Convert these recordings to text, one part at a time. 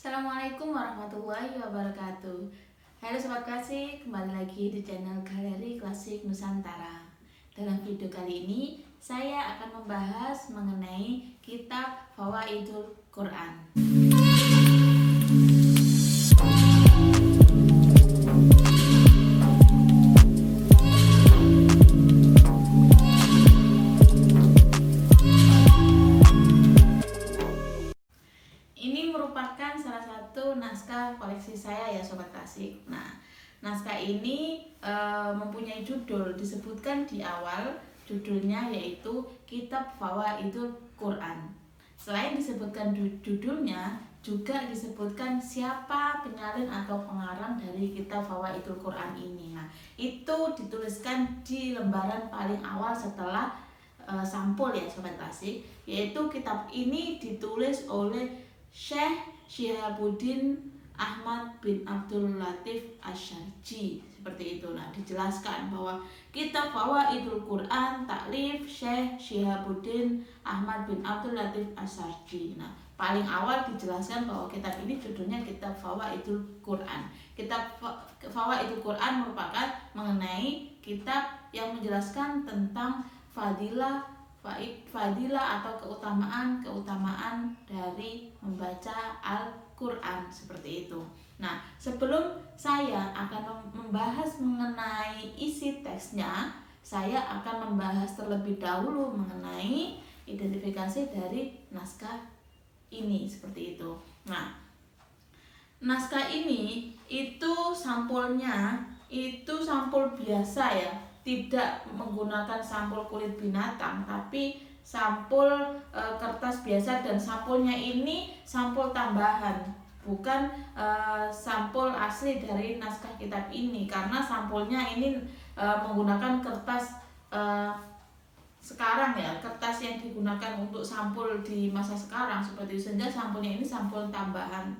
Assalamualaikum warahmatullahi wabarakatuh. Halo Sobat Klasik, kembali lagi di channel Galeri Klasik Nusantara. Dalam video kali ini, saya akan membahas mengenai kitab Fawaidul Quran. Ini merupakan salah satu naskah koleksi saya ya Sobat Klasik. Nah, naskah ini mempunyai judul, disebutkan di awal judulnya yaitu Kitab Fawaidul Quran. Selain disebutkan judulnya, juga disebutkan siapa penyalin atau pengarang dari Kitab Fawaidul Quran ini. Nah, itu dituliskan di lembaran paling awal setelah sampul ya Sobat Klasik, yaitu kitab ini ditulis oleh Syekh Syihabuddin Ahmad bin Abdul Latif Asy-Syarji, seperti itu. Nah, dijelaskan bahwa kitab Fawaidul Quran taklif Syekh Syihabuddin Ahmad bin Abdul Latif Asy-Syarji. Nah, paling awal dijelaskan bahwa kitab ini judulnya Kitab Fawaidul Quran. Kitab Fawaidul Quran merupakan mengenai kitab yang menjelaskan tentang fadilah atau keutamaan dari membaca Al-Quran, seperti itu. Nah, sebelum saya akan membahas mengenai isi teksnya, saya akan membahas terlebih dahulu mengenai identifikasi dari naskah ini, seperti itu. Nah, naskah ini itu sampulnya itu sampul biasa ya, tidak menggunakan sampul kulit binatang, tapi sampul kertas biasa, dan sampulnya ini sampul tambahan, bukan sampul asli dari naskah kitab ini, karena sampulnya ini menggunakan kertas sekarang ya, kertas yang digunakan untuk sampul di masa sekarang seperti itu, sehingga sampulnya ini sampul tambahan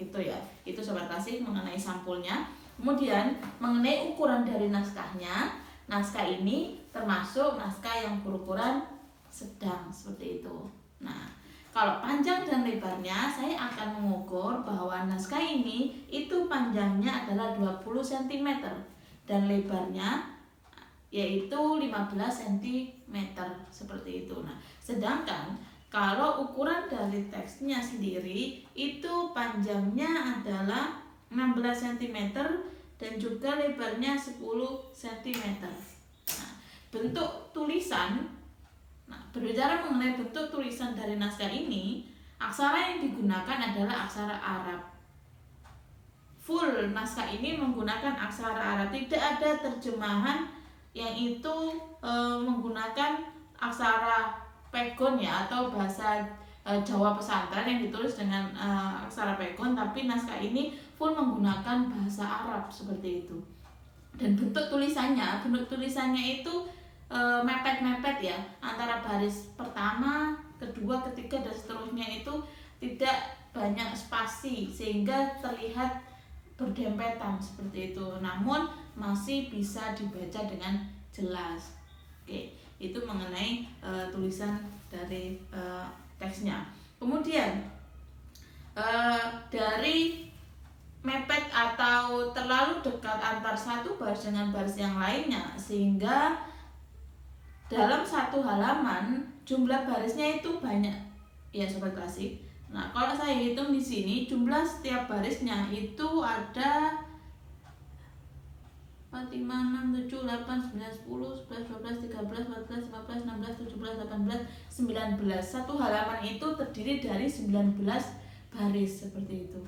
itu ya. Itu Sobat Klasik mengenai sampulnya. Kemudian mengenai ukuran dari naskahnya, naskah ini termasuk naskah yang berukuran sedang, seperti itu. Nah, kalau panjang dan lebarnya, saya akan mengukur bahwa naskah ini itu panjangnya adalah 20 cm dan lebarnya yaitu 15 cm, seperti itu. Nah, sedangkan kalau ukuran dari teksnya sendiri itu panjangnya adalah 16 cm dan juga lebarnya 10 cm. Nah, bentuk tulisan, berbicara mengenai bentuk tulisan dari naskah ini, aksara yang digunakan adalah aksara Arab. Full naskah ini menggunakan aksara Arab, tidak ada terjemahan yang itu menggunakan aksara pegon ya, atau bahasa Jawa pesantren yang ditulis dengan aksara pegon, tapi naskah ini full menggunakan bahasa Arab, seperti itu. Dan bentuk tulisannya itu mepet-mepet ya, antara baris pertama, kedua, ketiga dan seterusnya itu tidak banyak spasi sehingga terlihat berdempetan, seperti itu. Namun masih bisa dibaca dengan jelas. Oke, itu mengenai tulisan dari teksnya. Kemudian dari mepet atau terlalu dekat antar satu baris dengan baris yang lainnya, sehingga dalam satu halaman jumlah barisnya itu banyak ya Sobat Klasik. Nah, kalau saya hitung di sini jumlah setiap barisnya itu ada 4, 5, 6, 7, 8, 9, 10, 11, 12, 13, 14, 15, 16, 17, 18, 19. Satu halaman itu terdiri dari 19 baris, seperti itu.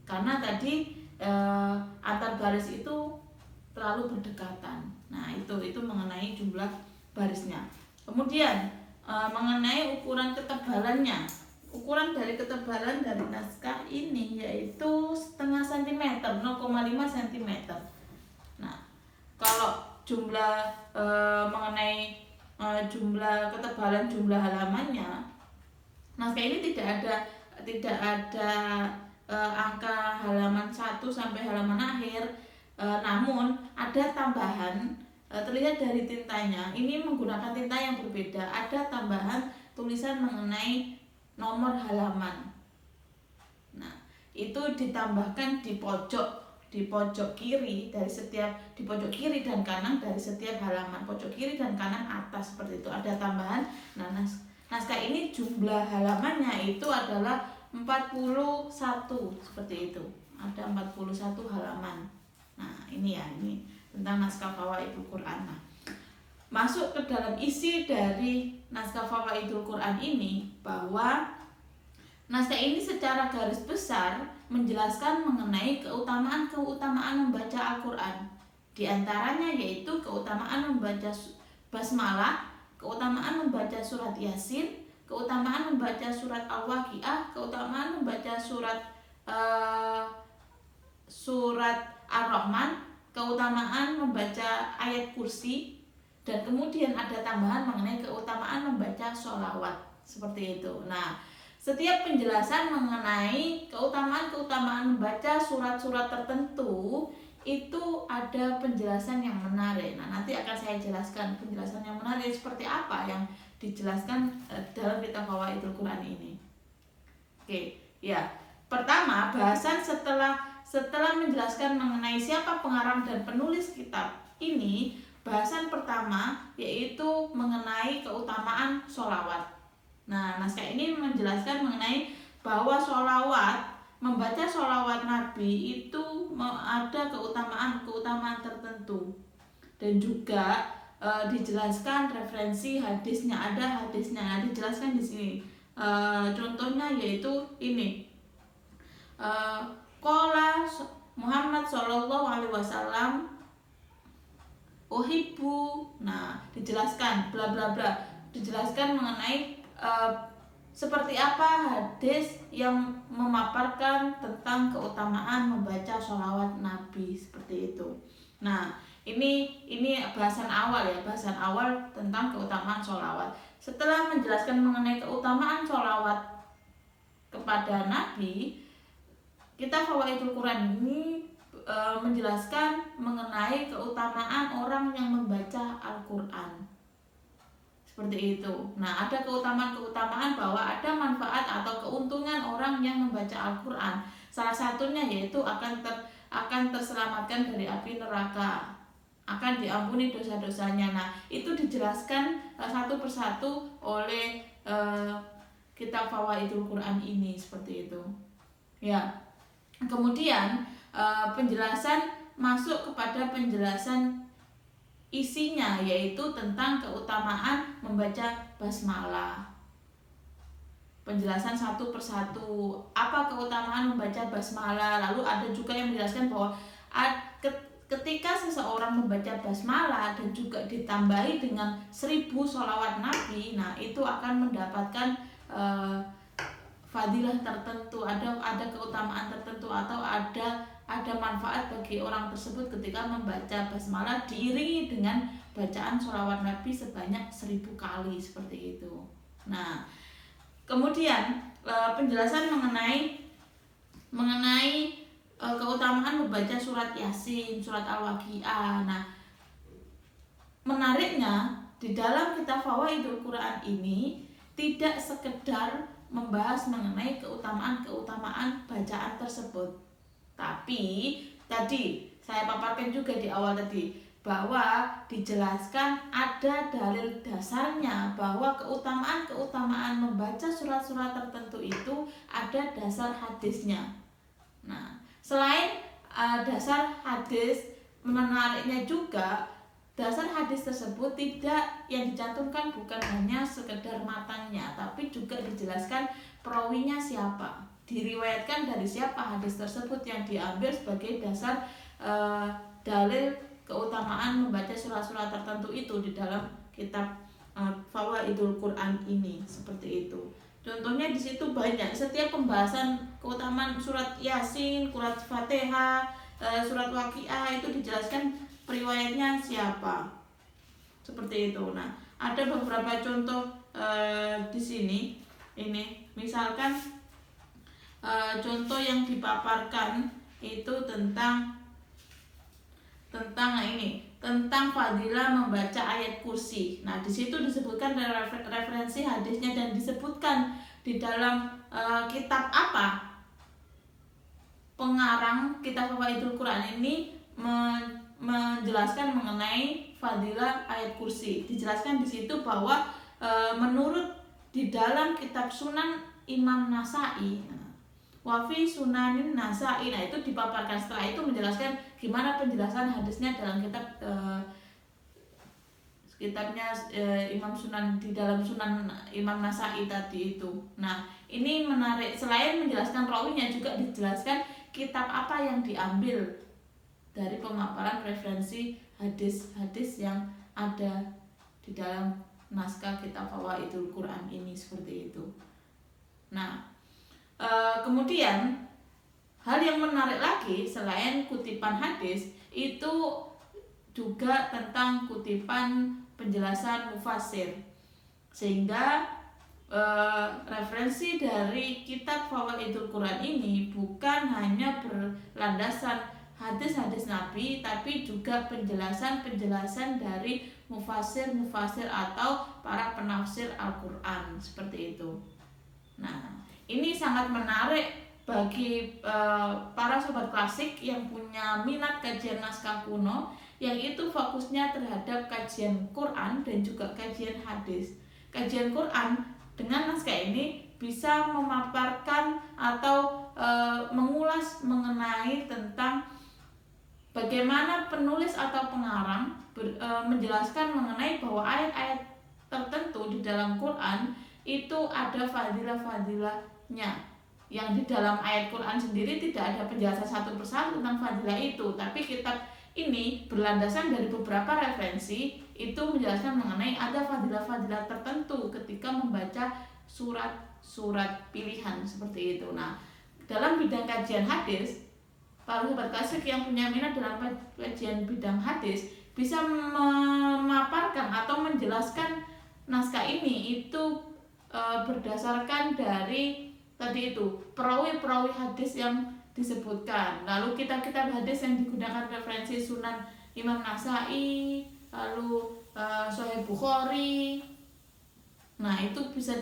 Karena tadi antar baris itu terlalu berdekatan. Nah, itu mengenai jumlah barisnya. Kemudian mengenai ukuran ketebalannya. Ukuran dari ketebalan dari naskah ini yaitu setengah cm, 0,5 cm. Nah, kalau jumlah mengenai jumlah ketebalan jumlah halamannya, naskah ini tidak ada angka halaman 1 sampai halaman akhir, namun ada tambahan, terlihat dari tintanya. Ini menggunakan tinta yang berbeda, ada tambahan tulisan mengenai nomor halaman. Nah, itu ditambahkan di pojok kiri dari setiap, di pojok kiri dan kanan dari setiap halaman, pojok kiri dan kanan atas, seperti itu ada tambahan. Nah, naskah ini jumlah halamannya itu adalah 41, seperti itu, ada 41 halaman. Nah, ini tentang naskah Fawaidul Quran. Nah, masuk ke dalam isi dari naskah Fawaidul Quran ini, bahwa naskah ini secara garis besar menjelaskan mengenai keutamaan membaca Al-Quran. Di antaranya yaitu keutamaan membaca basmalah, keutamaan membaca surat Yasin, keutamaan membaca surat Al-Waqiah, keutamaan membaca surat Ar-Rahman, keutamaan membaca ayat kursi, dan kemudian ada tambahan mengenai keutamaan membaca sholawat, seperti itu. Nah, setiap penjelasan mengenai keutamaan membaca surat-surat tertentu itu ada penjelasan yang menarik. Nah, nanti akan saya jelaskan penjelasan yang menarik seperti apa yang dijelaskan dalam kitab Fawaidul Quran ini. Oke, ya. Pertama, bahasan setelah menjelaskan mengenai siapa pengarang dan penulis kitab ini, bahasan pertama yaitu mengenai keutamaan sholawat. Nah, naskah ini menjelaskan mengenai bahwa membaca sholawat Nabi itu ada keutamaan tertentu, dan juga dijelaskan referensi hadisnya, ada hadisnya dijelaskan di sini. Contohnya yaitu ini, qala Muhammad sallallahu alaihi wasallam uhibbu. Nah, dijelaskan bla bla bla, dijelaskan mengenai seperti apa hadis yang memaparkan tentang keutamaan membaca sholawat Nabi, seperti itu. Nah, ini bahasan awal tentang keutamaan sholawat. Setelah menjelaskan mengenai keutamaan sholawat kepada Nabi, kitab Fawaidul Quran ini menjelaskan mengenai keutamaan orang yang membaca Al-Quran, seperti itu. Nah, ada keutamaan bahwa ada manfaat atau keuntungan orang yang membaca Al-Quran. Salah satunya yaitu akan terselamatkan dari api neraka, akan diampuni dosa-dosanya. Nah, itu dijelaskan satu persatu oleh kitab Fawaidul Quran ini, seperti itu. Ya. Kemudian penjelasan masuk kepada penjelasan isinya, yaitu tentang keutamaan membaca basmalah. Penjelasan satu persatu, apa keutamaan membaca basmalah. Lalu ada juga yang menjelaskan bahwa ketika seseorang membaca basmalah dan juga ditambahi dengan 1000 sholawat Nabi, nah itu akan mendapatkan fadilah tertentu, ada keutamaan tertentu, atau ada manfaat bagi orang tersebut ketika membaca basmalah diiringi dengan bacaan sholawat Nabi sebanyak 1000 kali, seperti itu. Nah, kemudian penjelasan mengenai keutamaan membaca surat Yasin, surat Al-Waqiah. Nah, menariknya di dalam kitab Fawaidul Quran ini tidak sekedar membahas mengenai keutamaan bacaan tersebut, tapi tadi saya paparkan juga di awal tadi bahwa dijelaskan ada dalil dasarnya, bahwa keutamaan membaca surat-surat tertentu itu ada dasar hadisnya. Nah, selain dasar hadis, menariknya juga dasar hadis tersebut yang dicantumkan bukan hanya sekedar matanya, tapi juga dijelaskan perawinya siapa, diriwayatkan dari siapa hadis tersebut yang diambil sebagai dasar dalil keutamaan membaca surat-surat tertentu itu di dalam kitab Fawaidul Quran ini, seperti itu. Contohnya di situ banyak, setiap pembahasan keutamaan surat Yasin, surat Fatihah, surat Waqiah itu dijelaskan periwayatnya siapa, seperti itu. Nah, ada beberapa contoh di sini. Ini misalkan contoh yang dipaparkan itu tentang fadilah membaca ayat kursi. Nah, di situ disebutkan referensi hadisnya dan disebutkan di dalam kitab apa? pengarang kitab Fawaidul Quran ini menjelaskan mengenai fadilah ayat kursi. Dijelaskan di situ bahwa menurut di dalam kitab Sunan Imam Nasai, Wafi Sunanin Nasai, nah itu dipaparkan. Setelah itu menjelaskan gimana penjelasan hadisnya dalam kitabnya Imam Sunan, di dalam Sunan Imam Nasai tadi itu. Nah ini menarik, selain menjelaskan rawinya juga dijelaskan kitab apa yang diambil dari pemaparan referensi hadis-hadis yang ada di dalam naskah kitab Fawaidul Quran ini, seperti itu. Nah kemudian hal yang menarik lagi selain kutipan hadis itu juga tentang kutipan penjelasan mufassir, sehingga referensi dari kitab Fawaidul Quran ini bukan hanya berlandasan hadis-hadis Nabi, tapi juga penjelasan-penjelasan dari mufassir-mufassir atau para penafsir Al-Quran, seperti itu. Nah ini sangat menarik bagi para sobat klasik yang punya minat kajian naskah kuno, yang itu fokusnya terhadap kajian Quran dan juga kajian hadis. Kajian Quran dengan naskah ini bisa memaparkan atau mengulas mengenai tentang bagaimana penulis atau pengarang menjelaskan mengenai bahwa ayat-ayat tertentu di dalam Quran itu ada fadilah-fadilahnya, yang di dalam ayat Quran sendiri tidak ada penjelasan satu persatu tentang fadilah itu, tapi kitab ini berlandasan dari beberapa referensi itu menjelaskan mengenai ada fadilah-fadilah tertentu ketika membaca surat-surat pilihan, seperti itu. Nah dalam bidang kajian hadis, para sobat klasik yang punya minat dalam kajian bidang hadis bisa memaparkan atau menjelaskan naskah ini itu berdasarkan dari tadi itu perawi-perawi hadis yang disebutkan, lalu kitab-kitab hadis yang digunakan referensi Sunan Imam Nasai, lalu Sahih Bukhari. Nah itu bisa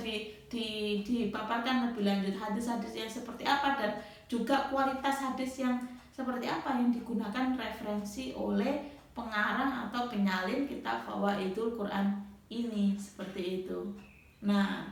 dipaparkan lebih lanjut hadis-hadis yang seperti apa, dan juga kualitas hadis yang seperti apa yang digunakan referensi oleh pengarang atau penyalin kitab Fawaidul Quran ini, seperti itu. Nah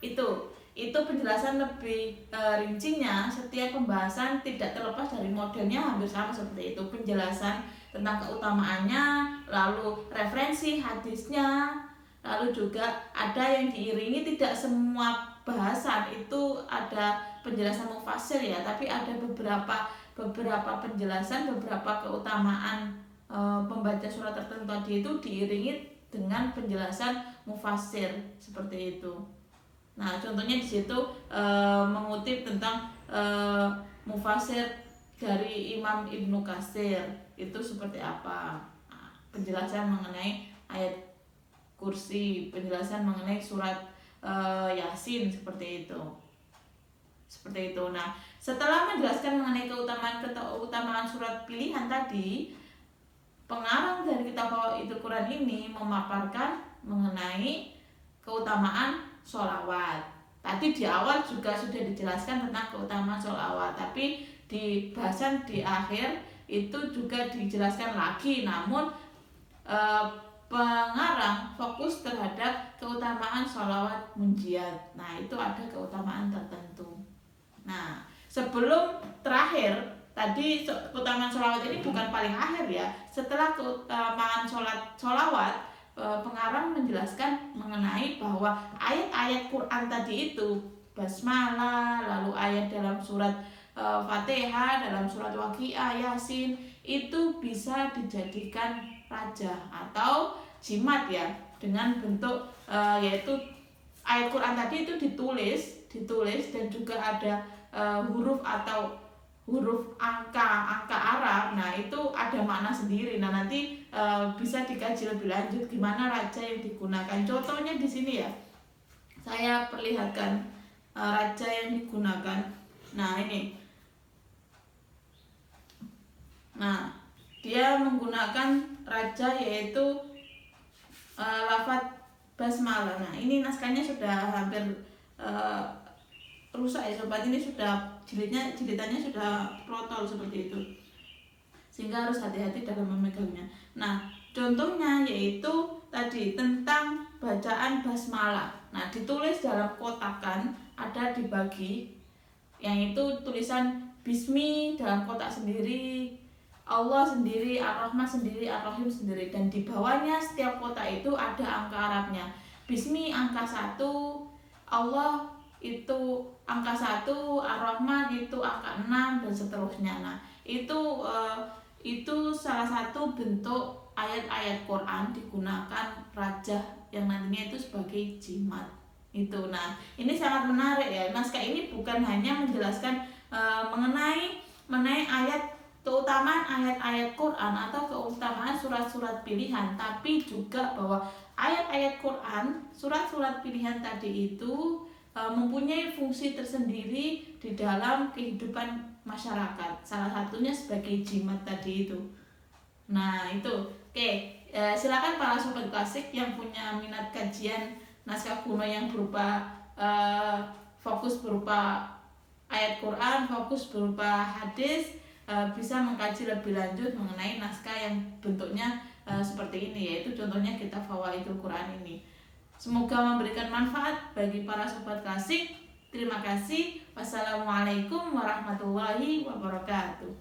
itu penjelasan lebih rincinya. Setiap pembahasan tidak terlepas dari modelnya hampir sama seperti itu, penjelasan tentang keutamaannya, lalu referensi hadisnya, lalu juga ada yang diiringi. Tidak semua bahasan itu ada penjelasan mufassir ya, tapi ada beberapa penjelasan, beberapa keutamaan pembaca surat tertentu tadi itu diiringi dengan penjelasan mufassir, seperti itu. Nah contohnya di situ mengutip tentang mufassir dari Imam Ibnu Katsir itu seperti apa, penjelasan mengenai ayat kursi, penjelasan mengenai surat Yasin, seperti itu. Nah setelah menjelaskan mengenai keutamaan surat pilihan tadi, pengarang dari kitab Fawaidul Quran ini memaparkan mengenai keutamaan sholawat. Tadi di awal juga sudah dijelaskan tentang keutamaan sholawat, tapi di bahasan di akhir itu juga dijelaskan lagi, namun pengarang fokus terhadap keutamaan sholawat munjiat. Nah itu ada keutamaan tertentu. Nah sebelum terakhir tadi, keutamaan sholawat ini bukan paling akhir ya. Setelah keutamaan sholawat, pengarang menjelaskan mengenai bahwa ayat-ayat Quran tadi itu, basmalah, lalu ayat dalam surat Fatihah, dalam surat Waqiah, Yasin, itu bisa dijadikan raja atau jimat ya, dengan bentuk yaitu ayat Quran tadi itu ditulis dan juga ada huruf atau huruf angka Arab. Nah itu ada makna sendiri. Nah nanti bisa dikaji lebih lanjut gimana raja yang digunakan. Contohnya di sini ya, saya perlihatkan raja yang digunakan. Nah ini, nah dia menggunakan raja yaitu lafaz basmalah. Nah ini naskahnya sudah hampir rusak ya sobat, ini sudah jilitannya sudah protol seperti itu, sehingga harus hati-hati dalam memegangnya. Nah, contohnya yaitu tadi tentang bacaan basmalah. Nah, ditulis dalam kotakan, ada dibagi, yang itu tulisan Bismi dalam kotak sendiri, Allah sendiri, Ar-Rahman sendiri, Ar-Rahim sendiri, dan di bawahnya setiap kotak itu ada angka Arabnya. Bismi angka 1, Allah itu angka 1, Ar-Rahman itu angka 6, dan seterusnya. Nah, itu salah satu bentuk ayat-ayat Quran digunakan rajah yang nantinya itu sebagai jimat itu. Nah, ini sangat menarik ya. Naskah ini bukan hanya menjelaskan mengenai ayat, keutamaan ayat-ayat Quran atau keutamaan surat-surat pilihan, tapi juga bahwa ayat-ayat Quran, surat-surat pilihan tadi itu mempunyai fungsi tersendiri di dalam kehidupan masyarakat, salah satunya sebagai jimat tadi itu. Nah itu, oke, silakan para sobat klasik yang punya minat kajian naskah kuno yang berupa fokus berupa ayat Quran, fokus berupa hadis, bisa mengkaji lebih lanjut mengenai naskah yang bentuknya seperti ini, yaitu contohnya kitab Fawaidul Quran ini. Semoga memberikan manfaat bagi para sobat klasik. Terima kasih. Wassalamualaikum warahmatullahi wabarakatuh.